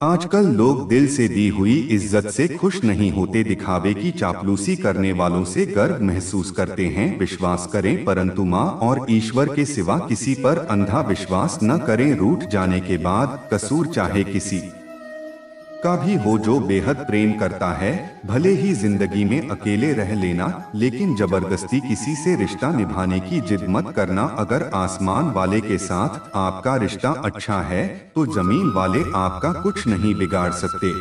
आजकल लोग दिल से दी हुई इज्जत से खुश नहीं होते, दिखावे की चापलूसी करने वालों से गर्व महसूस करते हैं। विश्वास करें परंतु माँ और ईश्वर के सिवा किसी पर अंधा विश्वास न करें। रूठ जाने के बाद कसूर चाहे किसी का भी हो, जो बेहद प्रेम करता है भले ही जिंदगी में अकेले रह लेना, लेकिन जबरदस्ती किसी से रिश्ता निभाने की जिद मत करना। अगर आसमान वाले के साथ आपका रिश्ता अच्छा है तो जमीन वाले आपका कुछ नहीं बिगाड़ सकते।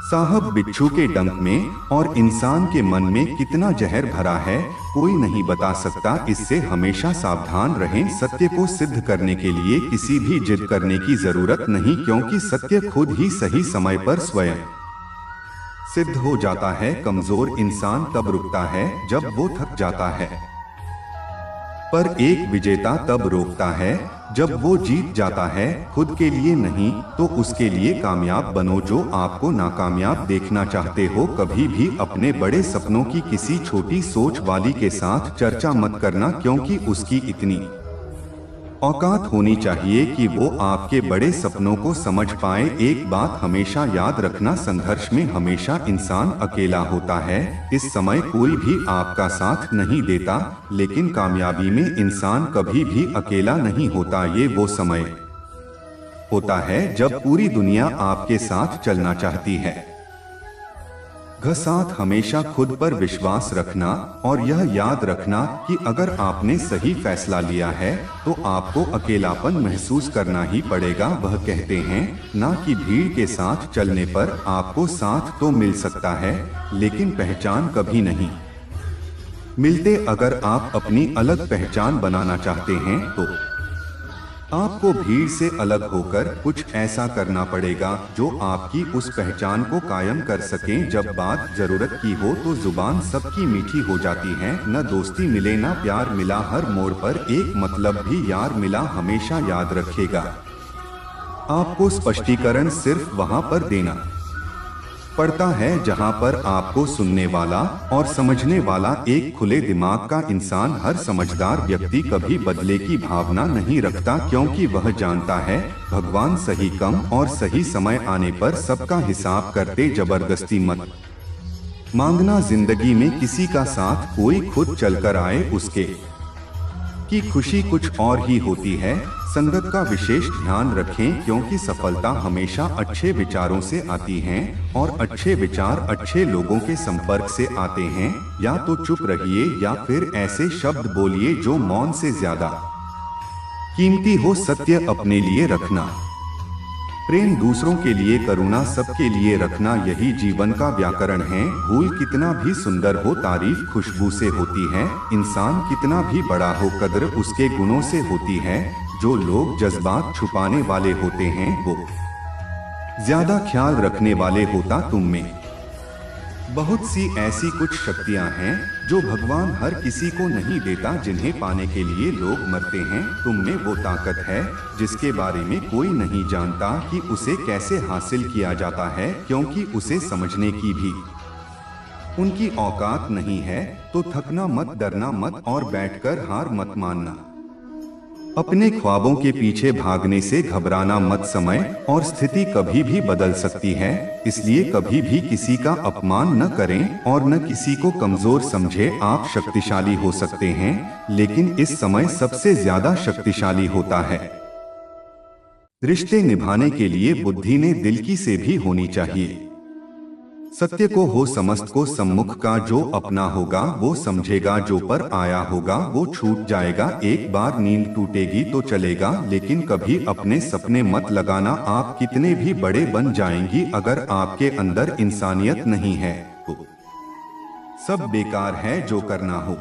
साहब, बिच्छू के डंक में और इंसान के मन में कितना जहर भरा है कोई नहीं बता सकता। इससे हमेशा सावधान रहें। सत्य को सिद्ध करने के लिए किसी भी जिद करने की जरूरत नहीं, क्योंकि सत्य खुद ही सही समय पर स्वयं सिद्ध हो जाता है। कमजोर इंसान तब रुकता है जब वो थक जाता है, पर एक विजेता तब रोकता है जब वो जीत जाता है। खुद के लिए नहीं तो उसके लिए कामयाब बनो। जो आपको नाकामयाब देखना चाहते हो, कभी भी अपने बड़े सपनों की किसी छोटी सोच वाली के साथ चर्चा मत करना, क्योंकि उसकी इतनी औकात होनी चाहिए कि वो आपके बड़े सपनों को समझ पाए। एक बात हमेशा याद रखना, संघर्ष में हमेशा इंसान अकेला होता है। इस समय कोई भी आपका साथ नहीं देता, लेकिन कामयाबी में इंसान कभी भी अकेला नहीं होता। ये वो समय होता है जब पूरी दुनिया आपके साथ चलना चाहती है। साथ हमेशा खुद पर विश्वास रखना और यह याद रखना कि अगर आपने सही फैसला लिया है तो आपको अकेलापन महसूस करना ही पड़ेगा। वह कहते हैं ना कि भीड़ के साथ चलने पर आपको साथ तो मिल सकता है, लेकिन पहचान कभी नहीं मिलते। अगर आप अपनी अलग पहचान बनाना चाहते हैं तो आपको भीड़ से अलग होकर कुछ ऐसा करना पड़ेगा जो आपकी उस पहचान को कायम कर सके। जब बात जरूरत की हो तो जुबान सबकी मीठी हो जाती है। न दोस्ती मिले न प्यार मिला, हर मोड़ पर एक मतलब भी यार मिला। हमेशा याद रखेगा, आपको स्पष्टीकरण सिर्फ वहां पर देना पड़ता है जहां पर आपको सुनने वाला और समझने वाला एक खुले दिमाग का इंसान। हर समझदार व्यक्ति कभी बदले की भावना नहीं रखता, क्योंकि वह जानता है भगवान सही कम और सही समय आने पर सबका हिसाब करते। जबरदस्ती मत मांगना। जिंदगी में किसी का साथ कोई खुद चलकर आए, उसके की खुशी कुछ और ही होती है। संगत का विशेष ध्यान रखें, क्योंकि सफलता हमेशा अच्छे विचारों से आती है और अच्छे विचार अच्छे लोगों के संपर्क से आते हैं। या तो चुप रहिए या फिर ऐसे शब्द बोलिए जो मौन से ज्यादा कीमती हो। सत्य अपने लिए रखना, प्रेम दूसरों के लिए, करुणा सबके लिए रखना, यही जीवन का व्याकरण है। भूल कितना भी सुंदर हो, तारीफ खुशबू से होती है। इंसान कितना भी बड़ा हो, कद्र उसके गुणों से होती है। जो लोग जज्बात छुपाने वाले होते हैं वो ज्यादा ख्याल रखने वाले होता तुम में। बहुत सी ऐसी कुछ शक्तियां हैं जो भगवान हर किसी को नहीं देता, जिन्हें पाने के लिए लोग मरते हैं। तुम में वो ताकत है जिसके बारे में कोई नहीं जानता कि उसे कैसे हासिल किया जाता है, क्योंकि उसे समझने की भी उनकी औकात नहीं है। तो थकना मत, डरना मत और बैठकर हार मत मानना। अपने ख्वाबों के पीछे भागने से घबराना मत। समय और स्थिति कभी भी बदल सकती है, इसलिए कभी भी किसी का अपमान न करें और न किसी को कमजोर समझे। आप शक्तिशाली हो सकते हैं, लेकिन इस समय सबसे ज्यादा शक्तिशाली होता है रिश्ते निभाने के लिए बुद्धि ने दिल की से भी होनी चाहिए। सत्य को हो समस्त को सम्मुख का, जो अपना होगा वो समझेगा, जो पर आया होगा वो छूट जाएगा। एक बार नींद टूटेगी तो चलेगा, लेकिन कभी अपने सपने मत लगाना। आप कितने भी बड़े बन जाएंगी, अगर आपके अंदर इंसानियत नहीं है तो सब बेकार है। जो करना हो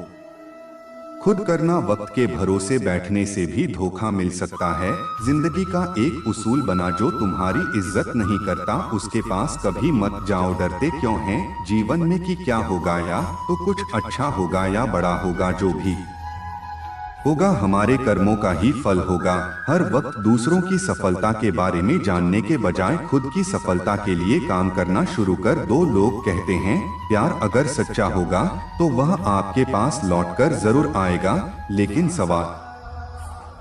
खुद करना। वक्त के भरोसे बैठने से भी धोखा मिल सकता है। जिंदगी का एक उसूल बना, जो तुम्हारी इज्जत नहीं करता उसके पास कभी मत जाओ। डरते क्यों हैं जीवन में कि क्या होगा, या तो कुछ अच्छा होगा या बड़ा होगा। जो भी होगा हमारे कर्मों का ही फल होगा। हर वक्त दूसरों की सफलता के बारे में जानने के बजाय खुद की सफलता के लिए काम करना शुरू कर दो। लोग कहते हैं प्यार अगर सच्चा होगा तो वह आपके पास लौटकर जरूर आएगा, लेकिन सवाल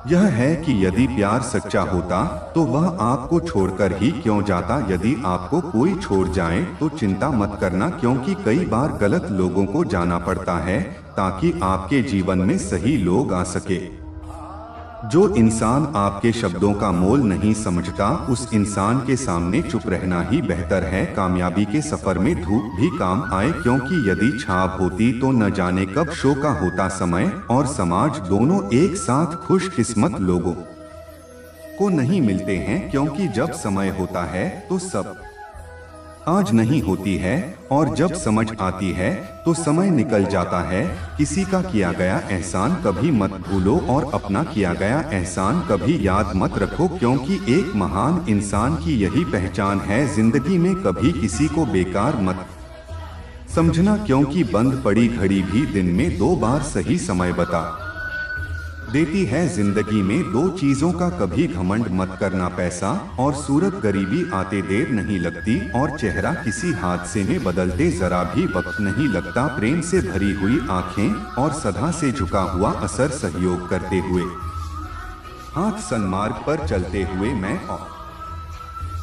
यह है कि यदि प्यार सच्चा होता तो वह आपको छोड़कर ही क्यों जाता। यदि आपको कोई छोड़ जाए तो चिंता मत करना, क्योंकि कई बार गलत लोगों को जाना पड़ता है ताकि आपके जीवन में सही लोग आ सके। जो इंसान आपके शब्दों का मोल नहीं समझता, उस इंसान के सामने चुप रहना ही बेहतर है। कामयाबी के सफर में धूप भी काम आए, क्योंकि यदि छाव होती तो न जाने कब शो का होता। समय और समाज दोनों एक साथ खुशकिस्मत लोगों को नहीं मिलते हैं, क्योंकि जब समय होता है तो सब आज नहीं होती है, और जब समझ आती है तो समय निकल जाता है। किसी का किया गया एहसान कभी मत भूलो और अपना किया गया एहसान कभी याद मत रखो, क्योंकि एक महान इंसान की यही पहचान है। जिंदगी में कभी किसी को बेकार मत समझना, क्योंकि बंद पड़ी घड़ी भी दिन में 2 बार सही समय बता देती है। जिंदगी में 2 चीजों का कभी घमंड मत करना, पैसा और सूरत। गरीबी आते देर नहीं लगती और चेहरा किसी हादसे में बदलते जरा भी वक्त नहीं लगता। प्रेम से भरी हुई आंखें और सदा से झुका हुआ असर, सहयोग करते हुए हाथ, सन्मार्ग पर चलते हुए मैं और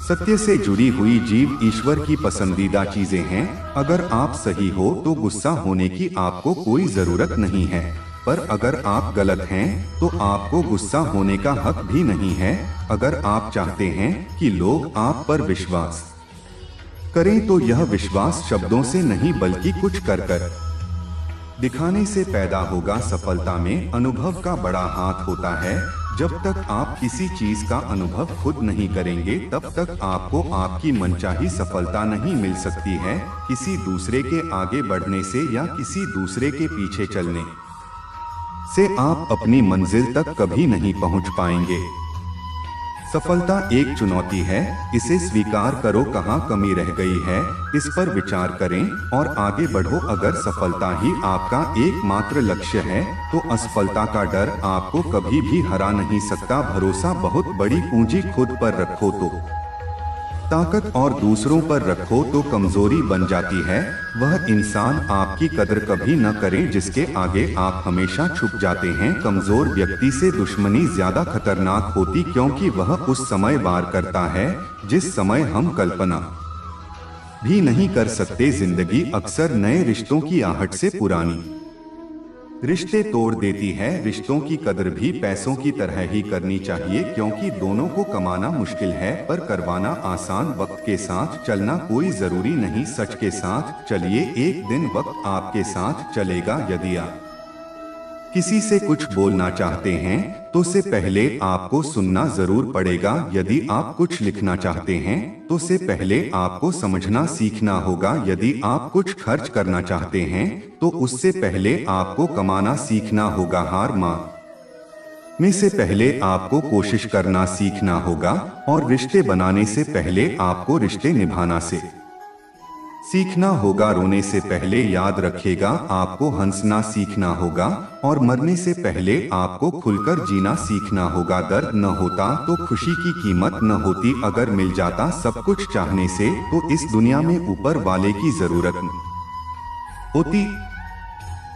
सत्य से जुड़ी हुई जीव ईश्वर की पसंदीदा चीजें हैं। अगर आप सही हो तो गुस्सा होने की आपको कोई जरूरत नहीं है, पर अगर आप गलत हैं तो आपको गुस्सा होने का हक भी नहीं है। अगर आप चाहते हैं कि लोग आप पर विश्वास करें तो यह विश्वास शब्दों से नहीं बल्कि कुछ कर दिखाने से पैदा होगा। सफलता में अनुभव का बड़ा हाथ होता है। जब तक आप किसी चीज का अनुभव खुद नहीं करेंगे तब तक आपको आपकी मनचाही सफलता नहीं मिल सकती है। किसी दूसरे के आगे बढ़ने से या किसी दूसरे के पीछे चलने से आप अपनी मंजिल तक कभी नहीं पहुंच पाएंगे। सफलता एक चुनौती है, इसे स्वीकार करो। कहाँ कमी रह गई है इस पर विचार करें और आगे बढ़ो। अगर सफलता ही आपका एकमात्र लक्ष्य है तो असफलता का डर आपको कभी भी हरा नहीं सकता। भरोसा बहुत बड़ी पूंजी, खुद पर रखो तो ताकत और दूसरों पर रखो तो कमजोरी बन जाती है। वह इंसान आपकी कदर कभी न करे जिसके आगे आप हमेशा छुप जाते हैं। कमजोर व्यक्ति से दुश्मनी ज्यादा खतरनाक होती, क्योंकि वह उस समय वार करता है जिस समय हम कल्पना भी नहीं कर सकते। जिंदगी अक्सर नए रिश्तों की आहट से पुरानी रिश्ते तोड़ देती है। रिश्तों की कदर भी पैसों की तरह ही करनी चाहिए, क्योंकि दोनों को कमाना मुश्किल है पर करवाना आसान। वक्त के साथ चलना कोई जरूरी नहीं, सच के साथ चलिए, एक दिन वक्त आपके साथ चलेगा। यदि आप किसी से कुछ बोलना चाहते हैं तो से पहले आपको सुनना जरूर पड़ेगा। यदि आप कुछ लिखना चाहते हैं तो से पहले आपको समझना सीखना होगा। यदि आप कुछ खर्च करना चाहते हैं तो उससे पहले आपको कमाना सीखना होगा। हार में से पहले आपको कोशिश करना सीखना होगा, और रिश्ते बनाने से पहले आपको रिश्ते निभाना सीखना होगा। रोने से पहले याद रखेगा आपको हंसना सीखना होगा, और मरने से पहले आपको खुलकर जीना सीखना होगा। दर्द न होता तो खुशी की कीमत न होती। अगर मिल जाता सब कुछ चाहने से तो इस दुनिया में ऊपर वाले की जरूरत होती।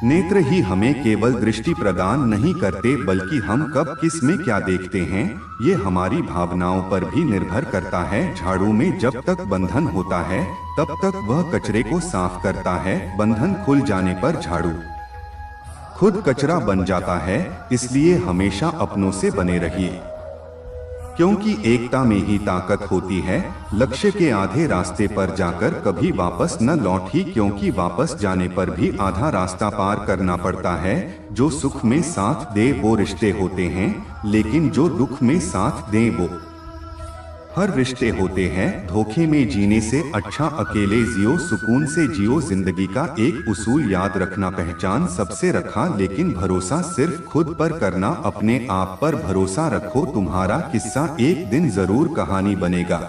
नेत्र ही हमें केवल दृष्टि प्रदान नहीं करते, बल्कि हम कब किस में क्या देखते हैं ये हमारी भावनाओं पर भी निर्भर करता है। झाड़ू में जब तक बंधन होता है तब तक वह कचरे को साफ करता है। बंधन खुल जाने पर झाड़ू खुद कचरा बन जाता है। इसलिए हमेशा अपनों से बने रहिए, क्योंकि एकता में ही ताकत होती है। लक्ष्य के आधे रास्ते पर जाकर कभी वापस न लौटी, क्योंकि वापस जाने पर भी आधा रास्ता पार करना पड़ता है। जो सुख में साथ दे वो रिश्ते होते हैं, लेकिन जो दुख में साथ दे वो हर रिश्ते होते हैं। धोखे में जीने से अच्छा अकेले जियो, सुकून से जियो। जिंदगी का एक उसूल याद रखना, पहचान सबसे रखा लेकिन भरोसा सिर्फ खुद पर करना। अपने आप पर भरोसा रखो, तुम्हारा किस्सा एक दिन जरूर कहानी बनेगा।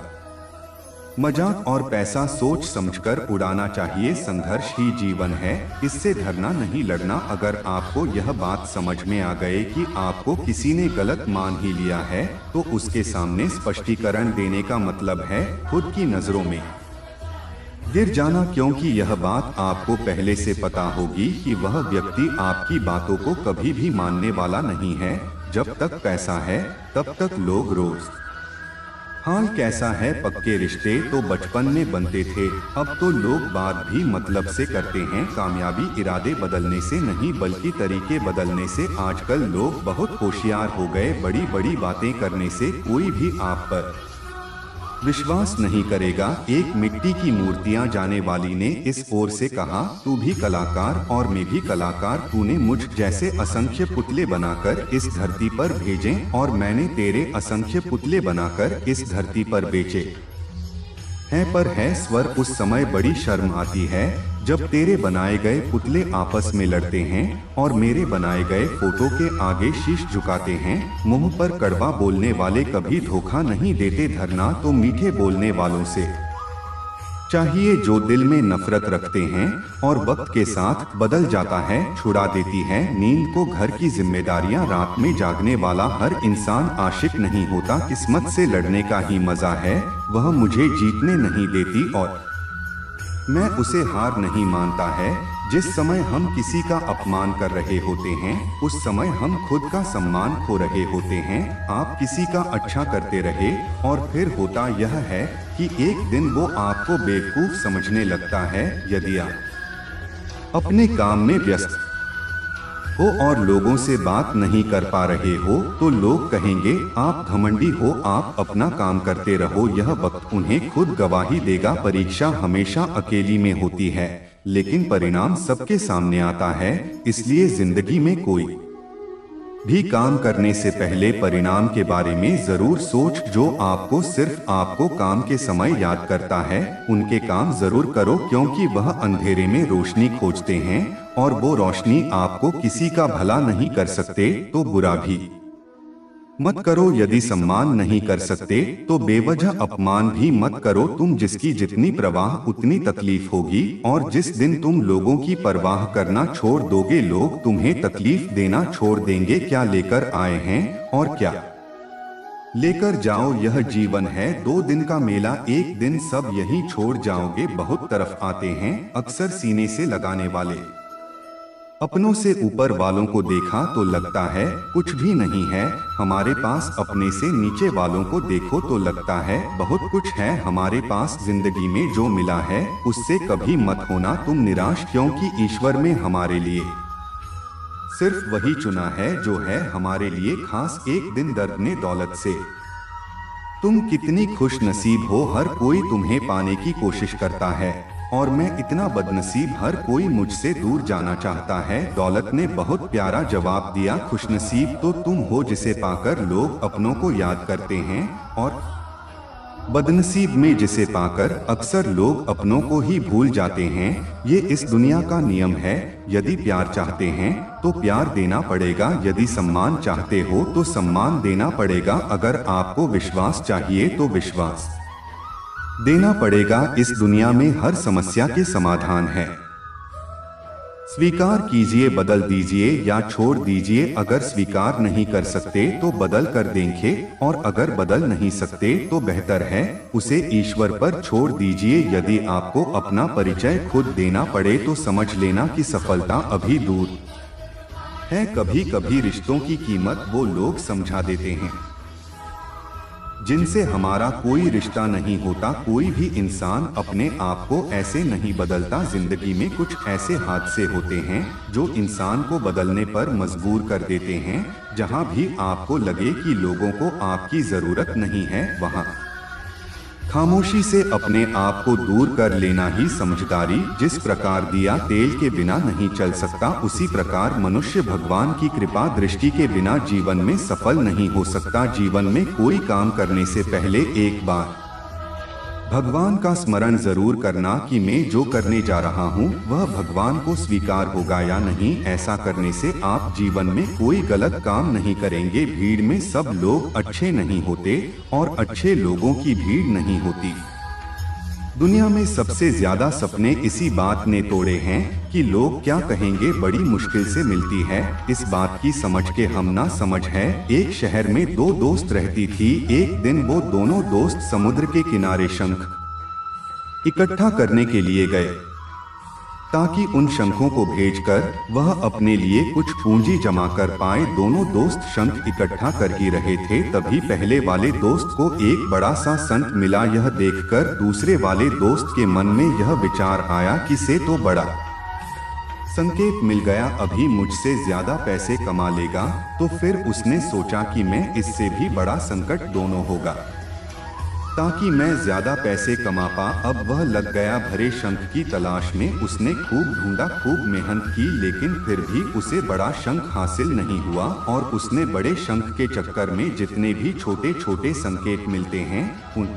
मजाक और पैसा सोच समझकर उड़ाना चाहिए। संघर्ष ही जीवन है, इससे डरना नहीं लड़ना। अगर आपको यह बात समझ में आ गए कि आपको किसी ने गलत मान ही लिया है तो उसके सामने स्पष्टीकरण देने का मतलब है खुद की नजरों में गिर जाना, क्योंकि यह बात आपको पहले से पता होगी कि वह व्यक्ति आपकी बातों को कभी भी मानने वाला नहीं है। जब तक पैसा है तब तक लोग रोज। हाल कैसा है, पक्के रिश्ते तो बचपन में बनते थे, अब तो लोग बात भी मतलब से करते हैं। कामयाबी इरादे बदलने से नहीं बल्कि तरीके बदलने से। आजकल लोग बहुत होशियार हो गए, बड़ी बड़ी बातें करने से कोई भी आप पर विश्वास नहीं करेगा। एक मिट्टी की मूर्तियां जाने वाली ने इस ओर से कहा, तू भी कलाकार और मैं भी कलाकार, तूने मुझ जैसे असंख्य पुतले बनाकर इस धरती पर भेजे और मैंने तेरे असंख्य पुतले बनाकर इस धरती पर बेचे हैं। पर है स्वर, उस समय बड़ी शर्म आती है जब तेरे बनाए गए पुतले आपस में लड़ते हैं और मेरे बनाए गए फोटो के आगे शीश झुकाते हैं। मुंह पर कड़वा बोलने वाले कभी धोखा नहीं देते, धरना तो मीठे बोलने वालों से चाहिए जो दिल में नफरत रखते हैं और वक्त के साथ बदल जाता है, छुड़ा देती है नींद को घर की जिम्मेदारियां। रात में जागने वाला हर इंसान आशिक नहीं होता, किस्मत से लड़ने का ही मजा है। वह मुझे जीतने नहीं देती और मैं उसे हार नहीं मानता है। जिस समय हम किसी का अपमान कर रहे होते हैं उस समय हम खुद का सम्मान खो रहे होते हैं। आप किसी का अच्छा करते रहे और फिर होता यह है कि एक दिन वो आपको बेवकूफ समझने लगता है। यदि आप अपने काम में व्यस्त हो और लोगों से बात नहीं कर पा रहे हो तो लोग कहेंगे आप घमंडी हो, आप अपना काम करते रहो। यह वक्त उन्हें खुद गवाही देगा। परीक्षा हमेशा अकेली में होती है लेकिन परिणाम सबके सामने आता है। इसलिए जिंदगी में कोई भी काम करने से पहले परिणाम के बारे में जरूर सोच। जो आपको सिर्फ आपको काम के समय याद करता है उनके काम जरूर करो, क्योंकि वह अंधेरे में रोशनी खोजते हैं और वो रोशनी आपको किसी का भला नहीं कर सकते तो बुरा भी मत करो। यदि सम्मान नहीं कर सकते तो बेवजह अपमान भी मत करो। तुम जिसकी जितनी परवाह उतनी तकलीफ होगी और जिस दिन तुम लोगों की परवाह करना छोड़ दोगे लोग तुम्हें तकलीफ देना छोड़ देंगे। क्या लेकर आए हैं और क्या लेकर जाओ, यह जीवन है 2 दिन का मेला, एक दिन सब यही छोड़ जाओगे। बहुत तरफ आते हैं अक्सर सीने से लगाने वाले, अपनों से ऊपर वालों को देखा तो लगता है कुछ भी नहीं है हमारे पास। अपने से नीचे वालों को देखो तो लगता है बहुत कुछ है हमारे पास। जिंदगी में जो मिला है उससे कभी मत होना तुम निराश, क्योंकि ईश्वर में हमारे लिए सिर्फ वही चुना है जो है हमारे लिए खास। एक दिन दर्द ने दौलत से तुम कितनी खुश नसीब हो, हर कोई तुम्हें पाने की कोशिश करता है और मैं इतना बदनसीब, हर कोई मुझसे दूर जाना चाहता है। दौलत ने बहुत प्यारा जवाब दिया, खुशनसीब तो तुम हो जिसे पाकर लोग अपनों को याद करते हैं और बदनसीब में जिसे पाकर अक्सर लोग अपनों को ही भूल जाते हैं। ये इस दुनिया का नियम है। यदि प्यार चाहते हैं तो प्यार देना पड़ेगा, यदि सम्मान चाहते हो तो सम्मान देना पड़ेगा, अगर आपको विश्वास चाहिए तो विश्वास देना पड़ेगा। इस दुनिया में हर समस्या के समाधान है। स्वीकार कीजिए, बदल दीजिए या छोड़ दीजिए। अगर स्वीकार नहीं कर सकते तो बदल कर देंगे और अगर बदल नहीं सकते तो बेहतर है उसे ईश्वर पर छोड़ दीजिए। यदि आपको अपना परिचय खुद देना पड़े तो समझ लेना कि सफलता अभी दूर है। कभी कभी रिश्तों की कीमत वो लोग समझा देते हैं जिनसे हमारा कोई रिश्ता नहीं होता। कोई भी इंसान अपने आप को ऐसे नहीं बदलता। जिंदगी में कुछ ऐसे हादसे होते हैं जो इंसान को बदलने पर मजबूर कर देते हैं। जहां भी आपको लगे कि लोगों को आपकी जरूरत नहीं है वहां खामोशी से अपने आप को दूर कर लेना ही समझदारी। जिस प्रकार दिया तेल के बिना नहीं चल सकता उसी प्रकार मनुष्य भगवान की कृपा दृष्टि के बिना जीवन में सफल नहीं हो सकता। जीवन में कोई काम करने से पहले एक बार भगवान का स्मरण जरूर करना कि मैं जो करने जा रहा हूँ वह भगवान को स्वीकार होगा या नहीं। ऐसा करने से आप जीवन में कोई गलत काम नहीं करेंगे। भीड़ में सब लोग अच्छे नहीं होते और अच्छे लोगों की भीड़ नहीं होती। दुनिया में सबसे ज्यादा सपने इसी बात ने तोड़े हैं कि लोग क्या कहेंगे बड़ी मुश्किल से मिलती है। इस बात की समझ के हम ना समझ है। एक शहर में 2 दोस्त रहती थी। एक दिन वो दोनों दोस्त समुद्र के किनारे शंख इकट्ठा करने के लिए गए। ताकि उन शंखों को भेजकर वह अपने लिए कुछ पूंजी जमा कर पाए। दोनों दोस्त शंख इकट्ठा कर ही रहे थे, तभी पहले वाले दोस्त को एक बड़ा सा शंख मिला। यह देखकर दूसरे वाले दोस्त के मन में यह विचार आया कि से तो बड़ा संकेत मिल गया, अभी मुझसे ज्यादा पैसे कमा लेगा। तो फिर उसने सोचा कि मैं इससे भी बड़ा संकट दोनों होगा, ताकि मैं ज्यादा पैसे कमा पा। अब वह लग गया भरे शंख की तलाश में। उसने खूब ढूंढा, खूब मेहनत की, लेकिन फिर भी उसे बड़ा शंख हासिल नहीं हुआ। और उसने बड़े शंख के चक्कर में जितने भी छोटे छोटे संकेत मिलते हैं उन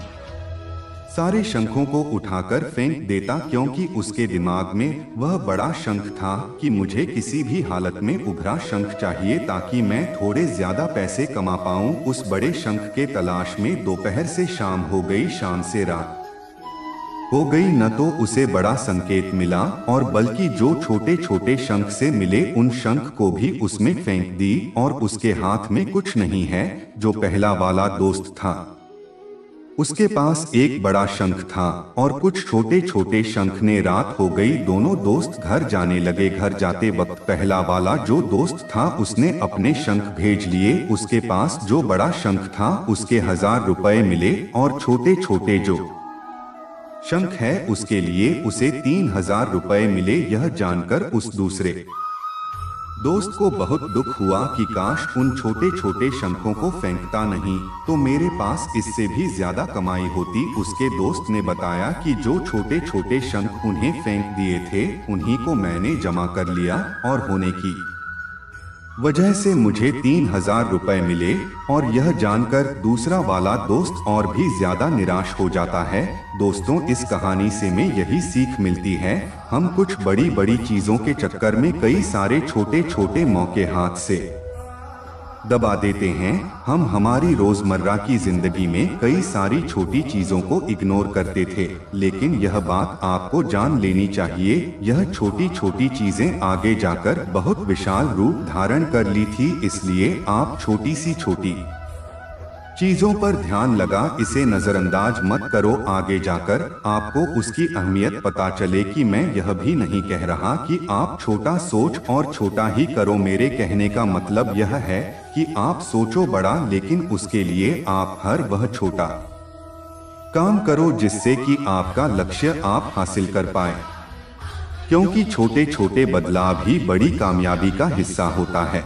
सारे शंखों को उठाकर फेंक देता, क्योंकि उसके दिमाग में वह बड़ा शंख था कि मुझे किसी भी हालत में उभरा शंख चाहिए, ताकि मैं थोड़े ज्यादा पैसे कमा पाऊं। उस बड़े शंख के तलाश में दोपहर से शाम हो गई, शाम से रात हो गई, न तो उसे बड़ा संकेत मिला और बल्कि जो छोटे छोटे शंख से मिले उन शंख को भी उसमें फेंक दी। और उसके हाथ में कुछ नहीं है। जो पहला वाला दोस्त था उसके पास एक बड़ा शंख था और कुछ छोटे छोटे शंख ने। रात हो गई, दोनों दोस्त घर जाने लगे। घर जाते वक्त पहला वाला जो दोस्त था उसने अपने शंख भेज लिए। उसके पास जो बड़ा शंख था उसके 1000 रुपए मिले और छोटे छोटे जो शंख है उसके लिए उसे 3000 रुपए मिले। यह जानकर उस दूसरे दोस्त को बहुत दुख हुआ कि काश उन छोटे छोटे शंखों को फेंकता नहीं तो मेरे पास इससे भी ज्यादा कमाई होती। उसके दोस्त ने बताया कि जो छोटे छोटे शंख उन्हें फेंक दिए थे उन्हीं को मैंने जमा कर लिया और होने की वजह से मुझे 3000 रुपए मिले। और यह जानकर दूसरा वाला दोस्त और भी ज्यादा निराश हो जाता है। दोस्तों, इस कहानी से में यही सीख मिलती है, हम कुछ बड़ी बड़ी चीजों के चक्कर में कई सारे छोटे छोटे मौके हाथ से दबा देते हैं। हम हमारी रोजमर्रा की जिंदगी में कई सारी छोटी चीजों को इग्नोर करते थे, लेकिन यह बात आपको जान लेनी चाहिए, यह छोटी छोटी चीजें आगे जाकर बहुत विशाल रूप धारण कर ली थी। इसलिए आप छोटी सी छोटी चीजों पर ध्यान लगा, इसे नजरअंदाज मत करो। आगे जाकर आपको उसकी अहमियत पता चले कि मैं यह भी नहीं कह रहा कि आप छोटा सोच और छोटा ही करो। मेरे कहने का मतलब यह है कि आप सोचो बड़ा, लेकिन उसके लिए आप हर वह छोटा काम करो जिससे कि आपका लक्ष्य आप हासिल कर पाए, क्योंकि छोटे छोटे बदलाव ही बड़ी कामयाबी का हिस्सा होता है।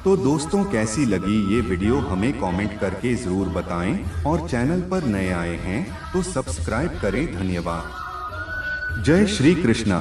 तो दोस्तों, कैसी लगी ये वीडियो हमें कमेंट करके जरूर बताएं और चैनल पर नए आए हैं तो सब्सक्राइब करें। धन्यवाद। जय श्री कृष्णा।